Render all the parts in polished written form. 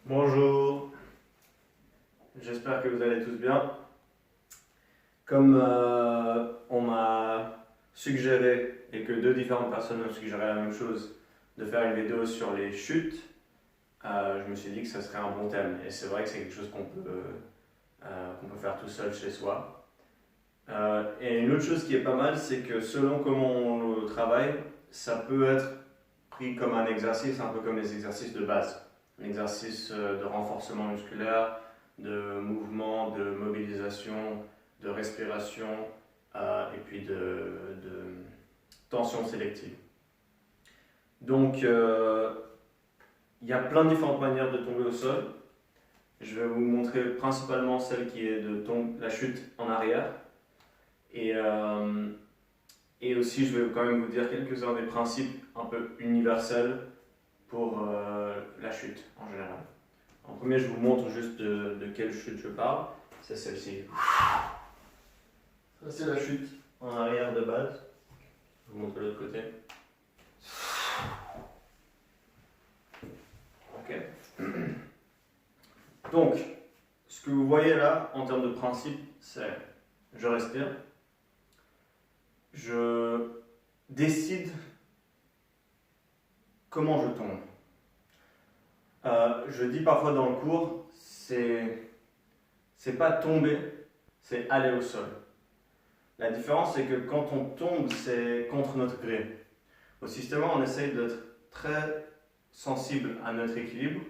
Bonjour, j'espère que vous allez tous bien. Comme on m'a suggéré et que deux différentes personnes ont suggéré la même chose, de faire une vidéo sur les chutes, je me suis dit que ça serait un bon thème. Et c'est vrai que c'est quelque chose qu'on peut faire tout seul chez soi. Et une autre chose qui est pas mal, c'est que selon comment on le travaille, ça peut être pris comme un exercice, un peu comme les exercices de base. Un exercice de renforcement musculaire, de mouvement, de mobilisation, de respiration et puis de tension sélective. Donc, il y a plein de différentes manières de tomber au sol. Je vais vous montrer principalement celle qui est de la chute en arrière. Et aussi, je vais quand même vous dire quelques-uns des principes un peu universels pour la chute en général. En premier, je vous montre juste de quelle chute je parle. C'est celle-ci. Ça, c'est la chute en arrière de base. Je vous montre de l'autre côté. Ok. Donc, ce que vous voyez là, en termes de principe, c'est je respire. Je décide comment je tombe. Je dis parfois dans le cours, c'est pas tomber, c'est aller au sol. La différence, c'est que quand on tombe, c'est contre notre gré. Au système, on essaye d'être très sensible à notre équilibre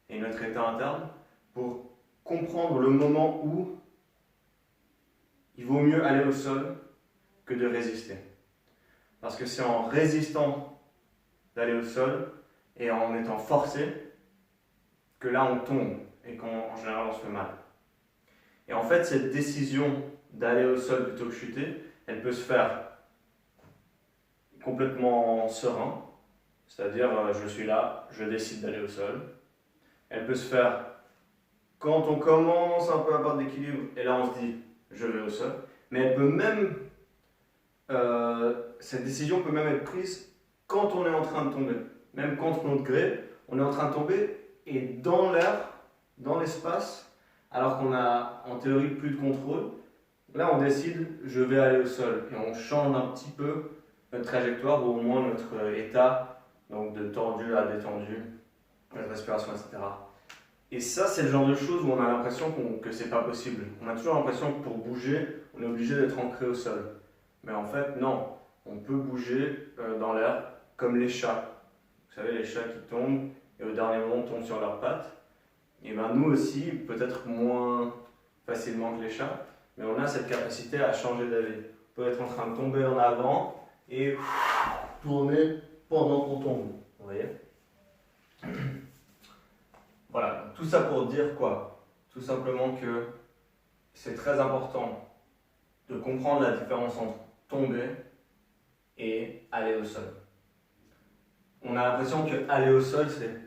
et notre état interne pour comprendre le moment où il vaut mieux aller au sol que de résister. Parce que c'est en résistant d'aller au sol et en étant forcé que là on tombe et qu'en général on se fait mal. Et en fait, cette décision d'aller au sol plutôt que chuter, elle peut se faire complètement serein, c'est-à-dire je suis là, je décide d'aller au sol. Elle peut se faire quand on commence un peu à avoir d'équilibre et là on se dit je vais au sol. Mais elle peut même, cette décision peut même être prise quand on est en train de tomber. Même contre notre gré, on est en train de tomber et dans l'air, dans l'espace, alors qu'on a en théorie plus de contrôle, là on décide je vais aller au sol et on change un petit peu notre trajectoire ou au moins notre état, donc de tendu à détendu, notre respiration, etc. Et ça, c'est le genre de choses où on a l'impression que c'est pas possible. On a toujours l'impression que pour bouger, on est obligé d'être ancré au sol. Mais en fait, non. On peut bouger dans l'air comme les chats. Vous savez, les chats qui tombent et au dernier moment tombent sur leurs pattes. Et bien nous aussi, peut-être moins facilement que les chats, mais on a cette capacité à changer d'avis. On peut être en train de tomber en avant et tourner pendant qu'on tombe. Vous voyez ? Voilà, tout ça pour dire quoi? Tout simplement que c'est très important de comprendre la différence entre tomber et aller au sol. On a l'impression que aller au sol, c'est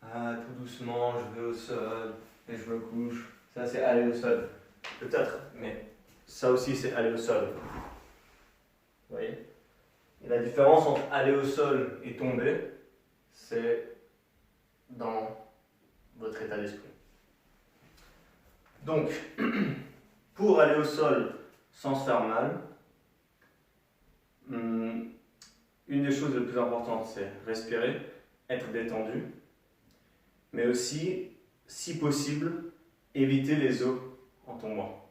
tout doucement, je vais au sol et je me couche. Ça, c'est aller au sol. Peut-être, mais ça aussi, c'est aller au sol. Vous voyez? Et la différence entre aller au sol et tomber, c'est dans votre état d'esprit. Donc, pour aller au sol sans se faire mal, une des choses les plus importantes, c'est respirer, être détendu, mais aussi, si possible, éviter les os en tombant.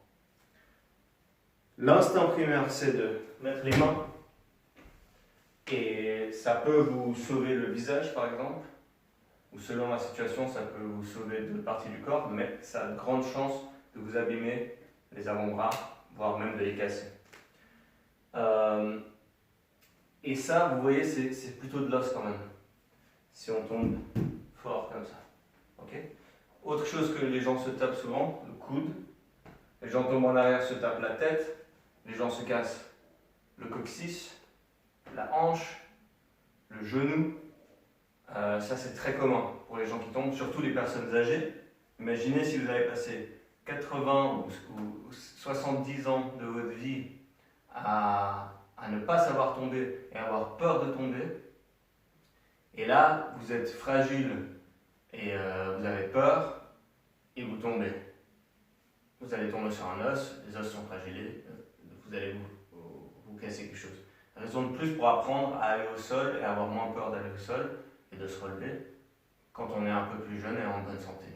L'instinct primaire, c'est de mettre les mains, et ça peut vous sauver le visage, par exemple, ou selon la situation, ça peut vous sauver de parties du corps, mais ça a de grandes chances de vous abîmer les avant-bras, voire même de les casser. Et ça, vous voyez, c'est plutôt de l'os quand même, si on tombe fort comme ça. Okay. Autre chose que les gens se tapent souvent, le coude. Les gens tombent en arrière, se tapent la tête. Les gens se cassent le coccyx, la hanche, le genou. Ça, c'est très commun pour les gens qui tombent, surtout les personnes âgées. Imaginez si vous avez passé 80 ou 70 ans de votre vie à ne pas savoir tomber et avoir peur de tomber. Et là, vous êtes fragile et vous avez peur et vous tombez. Vous allez tomber sur un os, les os sont fragiles, vous allez vous casser quelque chose. Raison de plus pour apprendre à aller au sol et avoir moins peur d'aller au sol et de se relever quand on est un peu plus jeune et en bonne santé.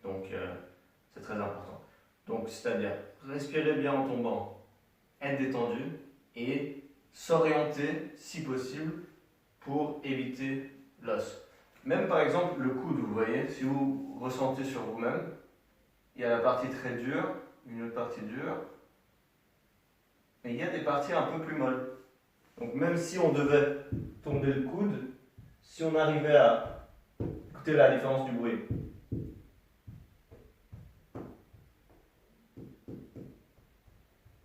Donc c'est très important. Donc c'est-à-dire respirer bien en tombant, être détendu et s'orienter si possible pour éviter l'os. Même par exemple le coude, vous voyez, si vous ressentez sur vous-même, il y a la partie très dure, une autre partie dure, mais il y a des parties un peu plus molles. Donc même si on devait tomber le coude, si on arrivait à écouter la différence du bruit.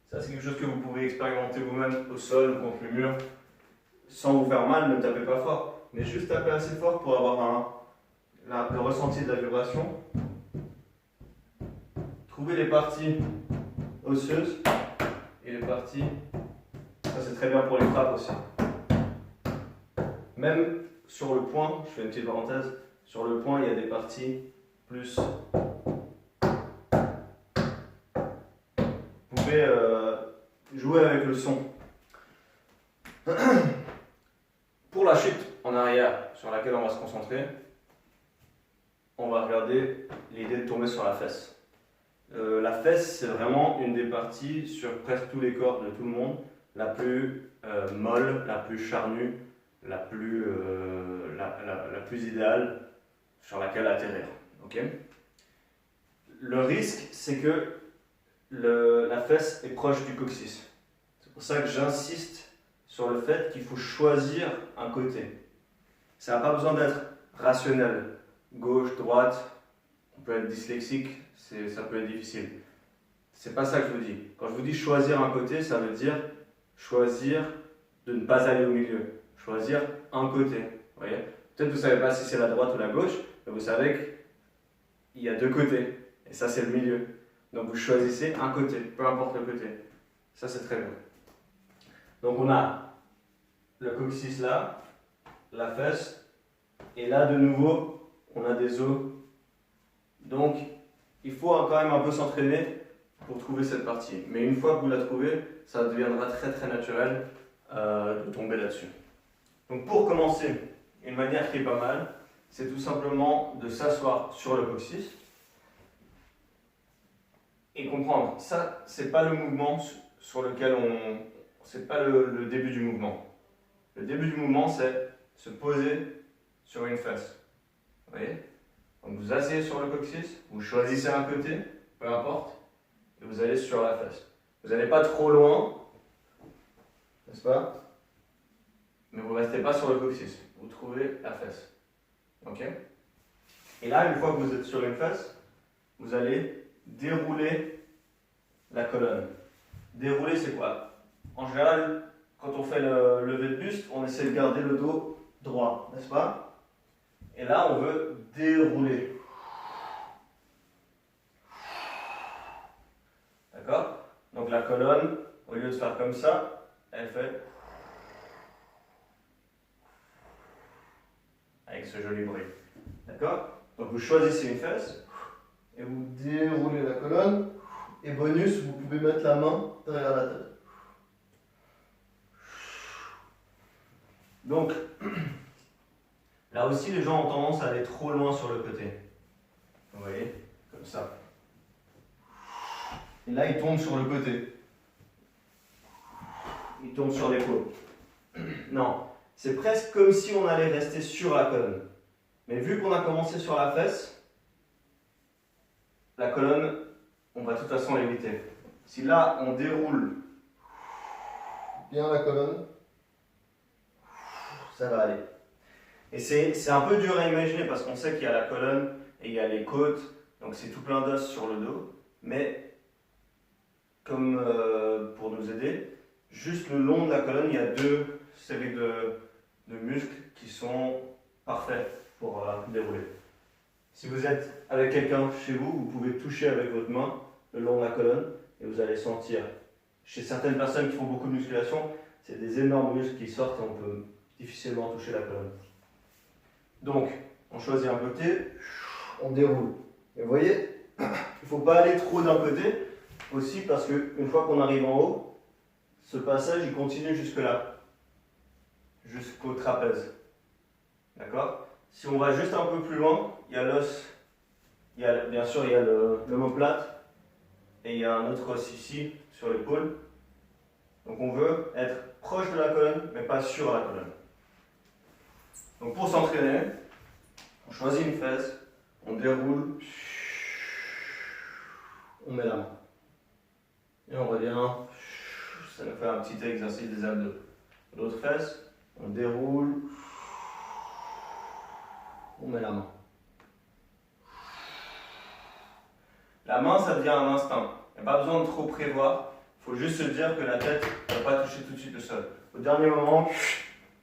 Ça c'est quelque chose que vous pouvez expérimenter vous-même au sol ou contre le mur, sans vous faire mal, ne tapez pas fort, mais juste taper assez fort pour avoir le ressenti de la vibration. Trouvez les parties osseuses et les parties, ça c'est très bien pour les frappes aussi. Même sur le poing, je fais une petite parenthèse, sur le poing il y a des parties plus. Vous pouvez jouer avec le son. Pour la chute en arrière sur laquelle on va se concentrer, on va regarder l'idée de tomber sur la fesse. La fesse, c'est vraiment une des parties sur presque tous les corps de tout le monde, la plus molle, la plus charnue, la plus idéale sur laquelle atterrir. Okay. Le risque, c'est que la fesse est proche du coccyx. C'est pour ça que j'insiste sur le fait qu'il faut choisir un côté. Ça n'a pas besoin d'être rationnel, gauche, droite, on peut être dyslexique, ça peut être difficile. C'est pas ça que je vous dis. Quand je vous dis choisir un côté, ça veut dire choisir de ne pas aller au milieu. Choisir un côté. Voyez, peut-être que vous ne savez pas si c'est la droite ou la gauche, mais vous savez qu'il y a deux côtés. Et ça, c'est le milieu. Donc vous choisissez un côté, peu importe le côté. Ça, c'est très bien. Donc on a le coccyx là, la fesse, et là de nouveau, on a des os. Donc il faut quand même un peu s'entraîner pour trouver cette partie. Mais une fois que vous la trouvez, ça deviendra très très naturel de tomber là-dessus. Donc pour commencer, une manière qui est pas mal, c'est tout simplement de s'asseoir sur le coccyx et comprendre. Ça, c'est pas le mouvement sur lequel c'est pas le début du mouvement. Le début du mouvement, c'est se poser sur une fesse. Vous voyez? Donc vous asseyez sur le coccyx, vous choisissez un côté, peu importe, et vous allez sur la fesse. Vous n'allez pas trop loin, n'est-ce pas? Mais vous ne restez pas sur le coccyx, vous trouvez la fesse. Ok? Et là, une fois que vous êtes sur une fesse, vous allez dérouler la colonne. Dérouler, c'est quoi? En général, quand on fait le lever de buste, on essaie de garder le dos droit, n'est-ce pas? Et là, on veut dérouler. D'accord? Donc la colonne, au lieu de faire comme ça, elle fait avec ce joli bruit. D'accord? Donc vous choisissez une fesse et vous déroulez la colonne. Et bonus, vous pouvez mettre la main derrière la tête. Donc, là aussi, les gens ont tendance à aller trop loin sur le côté. Vous voyez? Comme ça. Et là, ils tombent sur le côté. Ils tombent sur l'épaule. Non, c'est presque comme si on allait rester sur la colonne. Mais vu qu'on a commencé sur la fesse, la colonne, on va de toute façon l'éviter. Si là, on déroule bien la colonne, ça va aller. Et c'est un peu dur à imaginer parce qu'on sait qu'il y a la colonne et il y a les côtes, donc c'est tout plein d'os sur le dos. Mais comme pour nous aider, juste le long de la colonne, il y a deux séries de muscles qui sont parfaits pour dérouler. Si vous êtes avec quelqu'un chez vous, vous pouvez toucher avec votre main le long de la colonne et vous allez sentir. Chez certaines personnes qui font beaucoup de musculation, c'est des énormes muscles qui sortent et on peut difficilement toucher la colonne. Donc, on on choisit un côté, on déroule. Et vous voyez, il ne faut pas aller trop d'un côté aussi parce qu'une fois qu'on arrive en haut, ce passage il continue jusque là, jusqu'au trapèze. D'accord? Si on va juste un peu plus loin, il y a l'os, bien sûr il y a l'omoplate et il y a un autre os ici sur l'épaule. Donc on veut être proche de la colonne mais pas sur la colonne. Donc pour s'entraîner, on choisit une fesse, on déroule, on met la main. Et on revient, ça nous fait un petit exercice des abdos. L'autre fesse, on déroule, on met la main. La main, ça devient un instinct. Il n'y a pas besoin de trop prévoir. Il faut juste se dire que la tête ne va pas toucher tout de suite le sol. Au dernier moment,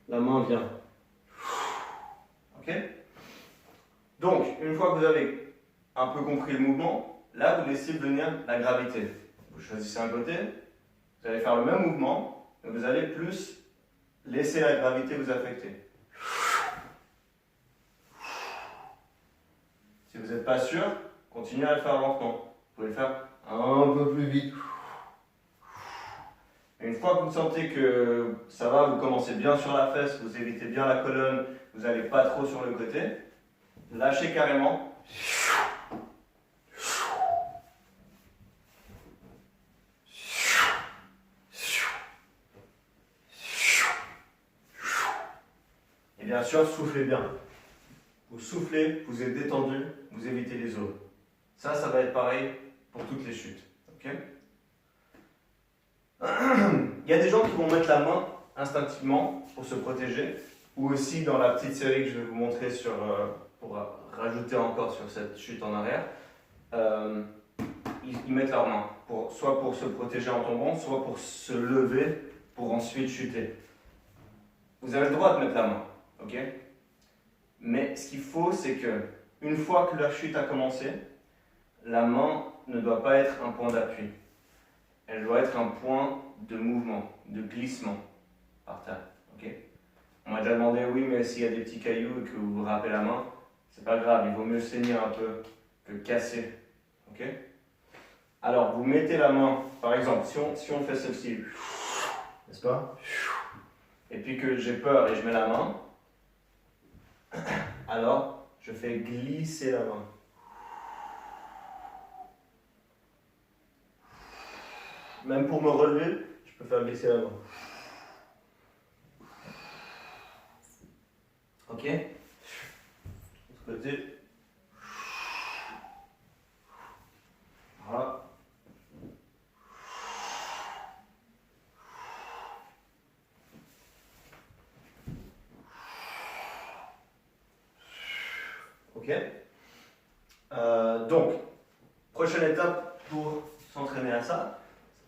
la main vient. Ok? Donc, une fois que vous avez un peu compris le mouvement, là, vous laissez venir la gravité. Vous choisissez un côté, vous allez faire le même mouvement, mais vous allez plus laisser la gravité vous affecter. Si vous n'êtes pas sûr, continuez à le faire lentement. Vous pouvez le faire un peu plus vite. Et une fois que vous sentez que ça va, vous commencez bien sur la fesse, vous évitez bien la colonne, vous n'allez pas trop sur le côté, lâchez carrément. Et bien sûr, soufflez bien. Vous soufflez, vous êtes détendu, vous évitez les zones. Ça va être pareil pour toutes les chutes. Okay? Il y a des gens qui vont mettre la main instinctivement pour se protéger, ou aussi dans la petite série que je vais vous montrer pour rajouter encore sur cette chute en arrière, ils mettent leur main, soit pour se protéger en tombant, soit pour se lever, pour ensuite chuter. Vous avez le droit de mettre la main, ok? Mais ce qu'il faut, c'est que une fois que la chute a commencé, la main ne doit pas être un point d'appui. Elle doit être un point de mouvement, de glissement par terre. Okay? On m'a déjà demandé, oui, mais s'il y a des petits cailloux et que vous vous râpez la main, c'est pas grave, il vaut mieux saigner un peu que casser. Okay? Alors, vous mettez la main, par exemple, si on fait celle-ci, n'est-ce pas? Et puis que j'ai peur et je mets la main, alors je fais glisser la main. Même pour me relever, je peux faire glisser la main. Ok? De ce côté. Voilà. Ok? Donc, prochaine étape pour s'entraîner à ça.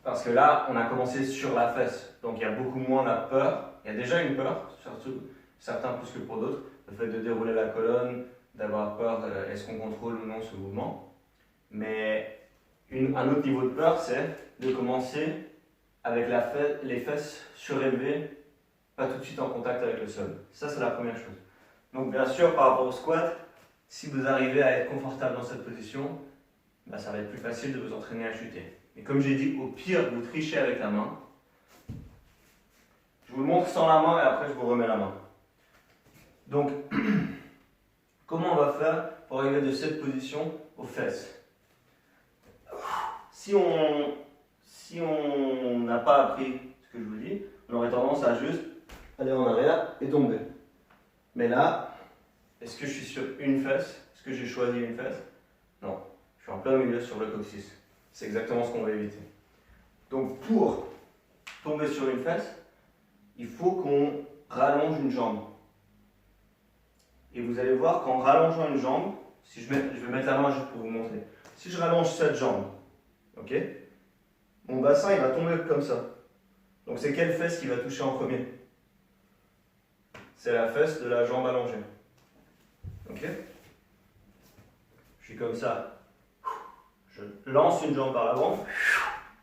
Parce que là, on a commencé sur la fesse, donc il y a beaucoup moins la peur. Il y a déjà une peur, surtout certains plus que pour d'autres, le fait de dérouler la colonne, d'avoir peur, est-ce qu'on contrôle ou non ce mouvement. Mais un autre niveau de peur, c'est de commencer avec les fesses surélevées, pas tout de suite en contact avec le sol. Ça, c'est la première chose. Donc bien sûr, par rapport au squat, si vous arrivez à être confortable dans cette position, bah, ça va être plus facile de vous entraîner à chuter. Et comme j'ai dit, au pire, vous trichez avec la main. Je vous le montre sans la main et après je vous remets la main. Donc, comment on va faire pour arriver de cette position aux fesses? Si on n'a pas appris ce que je vous dis, on aurait tendance à juste aller en arrière et tomber. Mais là, est-ce que je suis sur une fesse? Est-ce que j'ai choisi une fesse? Non, je suis en plein milieu sur le coccyx. C'est exactement ce qu'on va éviter. Donc pour tomber sur une fesse, il faut qu'on rallonge une jambe. Et vous allez voir qu'en rallongeant une jambe, je vais mettre la main juste pour vous montrer. Si je rallonge cette jambe, ok, mon bassin il va tomber comme ça. Donc c'est quelle fesse qui va toucher en premier? C'est la fesse de la jambe allongée. Ok? Je suis comme ça. Je lance une jambe par l'avant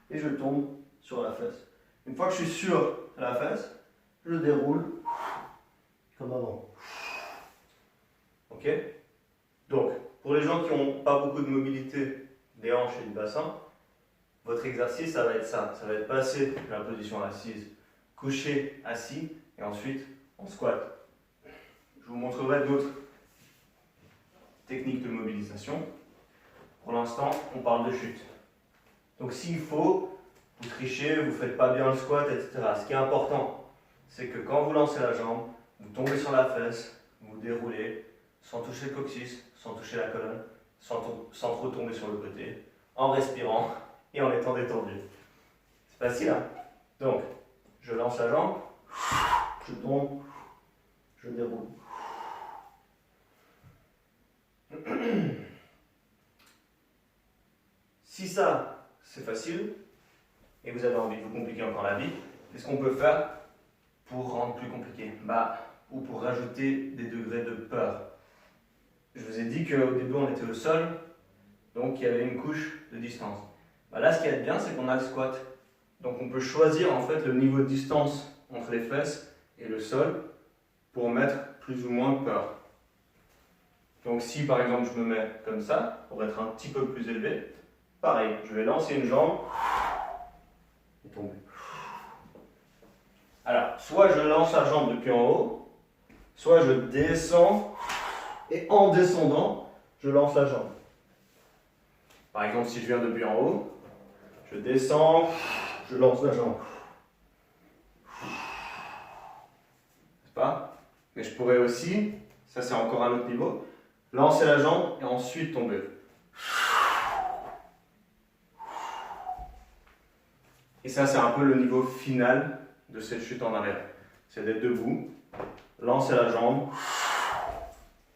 et je tombe sur la fesse. Une fois que je suis sur la fesse, je déroule comme avant. Ok? Ok? Donc, pour les gens qui n'ont pas beaucoup de mobilité des hanches et du bassin, votre exercice, ça va être ça. Ça va être passer de la position assise, couché, assis, et ensuite on squat. Je vous montrerai d'autres techniques de mobilisation. Pour l'instant, on parle de chute. Donc s'il faut, vous trichez, vous ne faites pas bien le squat, etc. Ce qui est important, c'est que quand vous lancez la jambe, vous tombez sur la fesse, vous déroulez, sans toucher le coccyx, sans toucher la colonne, sans trop tomber sur le côté, en respirant et en étant détendu. C'est facile, hein? Donc, je lance la jambe, je tombe, je déroule. Si ça, c'est facile, et vous avez envie de vous compliquer encore la vie, qu'est-ce qu'on peut faire pour rendre plus compliqué? Ou pour rajouter des degrés de peur. Je vous ai dit qu'au début, on était au sol, donc il y avait une couche de distance. Là, ce qui est bien, c'est qu'on a le squat. Donc on peut choisir en fait le niveau de distance entre les fesses et le sol pour mettre plus ou moins de peur. Donc si par exemple je me mets comme ça, pour être un petit peu plus élevé, pareil, je vais lancer une jambe et tomber. Alors, soit je lance la jambe depuis en haut, soit je descends et en descendant, je lance la jambe. Par exemple, si je viens depuis en haut, je descends, je lance la jambe. C'est pas? Mais je pourrais aussi, ça c'est encore un autre niveau, lancer la jambe et ensuite tomber. Et ça c'est un peu le niveau final de cette chute en arrière. C'est d'être debout, lancer la jambe,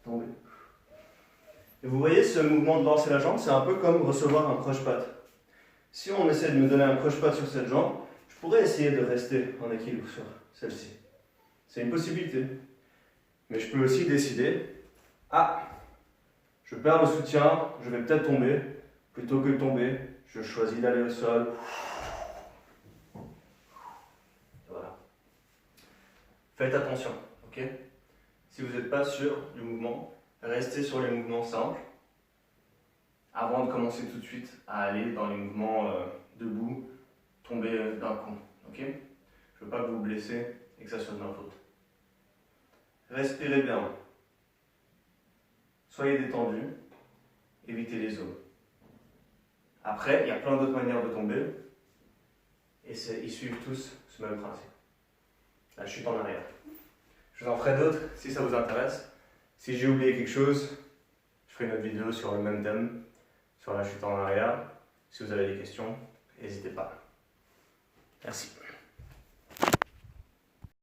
tomber. Et vous voyez ce mouvement de lancer la jambe, c'est un peu comme recevoir un croche-patte. Si on essaie de me donner un croche-patte sur cette jambe, je pourrais essayer de rester en équilibre sur celle-ci. C'est une possibilité. Mais je peux aussi décider, je perds le soutien, je vais peut-être tomber. Plutôt que de tomber, je choisis d'aller au sol. Voilà. Faites attention, ok? Si vous n'êtes pas sûr du mouvement, restez sur les mouvements simples avant de commencer tout de suite à aller dans les mouvements debout, tomber d'un coup, ok? Je ne veux pas que vous vous blessez et que ça soit de ma faute. Respirez bien. Soyez détendu. Évitez les zones. Après, il y a plein d'autres manières de tomber. Et ils suivent tous ce même principe. La chute en arrière. Je vous en ferai d'autres si ça vous intéresse. Si j'ai oublié quelque chose, je ferai une autre vidéo sur le même thème, sur la chute en arrière. Si vous avez des questions, n'hésitez pas. Merci.